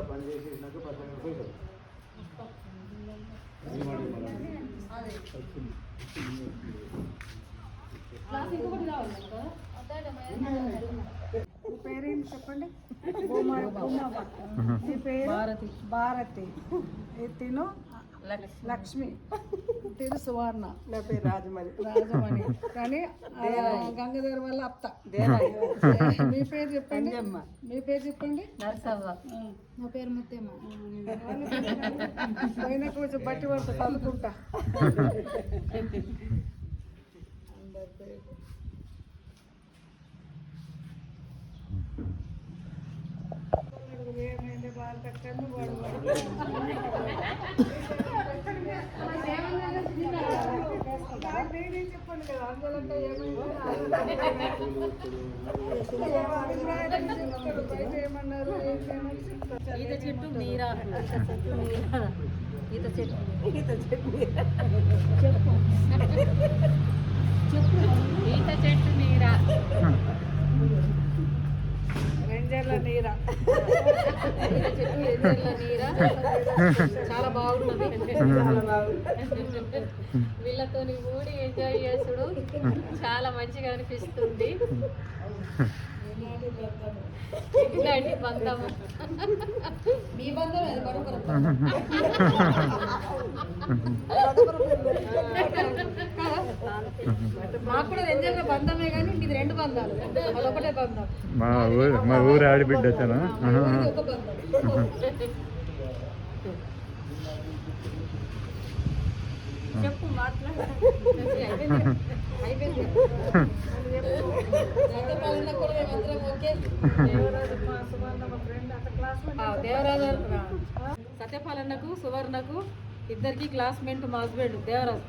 పని చేసేసినాక 10 రూపాయలు పేరేంటి చెప్పండి. మీ పేరు భారతి. తిను లక్ష్మి. తిను సువర్ణ. నా పేరు రాజమణి. కానీ గంగాధర వాళ్ళ అత్త. మీ పేరు చెప్పండి. మీ పేరు చెప్పండి. నరసవ్వ. నా పేరు ముత్తేమ్మ. పైన కొంచెం బట్టి పడుతుంది చదువుకుంటా. అందరి పేరు ఏమైంది భారత కన్ను వాడు నేనేం చెప్పండి కదా అందులో ఏమన్నారు ఈత చెట్టు మీరా. ఈత చెట్టు ఈత చెట్టు నీరా. రెంజర్ల నీరా. ఈత చెట్టు రెంజర్ల నీరా. చాలా బాగున్నది. వీళ్ళతో ఊడి ఎంజాయ్ చేసుడు చాలా మంచిగా అనిపిస్తుంది. ఇలాంటి బంధము. మీ బంధం మాకు కూడా రెంజర్ల బంధమే కానీ ఇది 2 బంధాలు. అదొకటే బంధం. మా ఊరు ఆడిబిడ్డ వచ్చానా. ఒక బంధం. చెప్పు అయిపోయింది. దేవరాజు సత్యపాలన్నకు సువర్ణకు ఇద్దరికి క్లాస్మేట్ మా హస్బెండ్ దేవరాజు.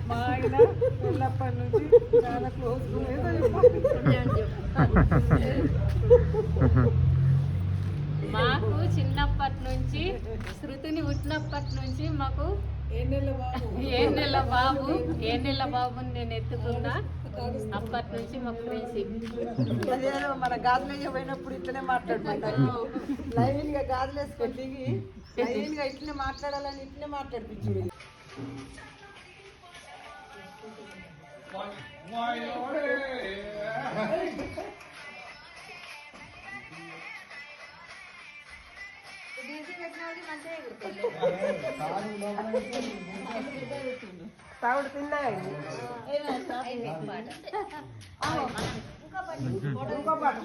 మా ఆయన వెళ్ళప్పటి నుంచి చాలా క్లోజ్. మాకు చిన్నప్పటి నుంచి శృతిని పుట్టినప్పటి నుంచి మాకు ఏ నెల బాబుని నేను ఎత్తుకున్నా. అప్పటి నుంచి మాకు ఫ్రెండ్షిప్. మన గాజులు పోయినప్పుడు ఇట్లనే మాట్లాడుకుంటారు. లైన్ గా గాజులు వేసుకొని దిగి లైన్ గా ఇట్లనే మాట్లాడాలని ఇట్లనే మాట్లాడిపించింది. తాగుడు తిన్నా ఇంకో పాట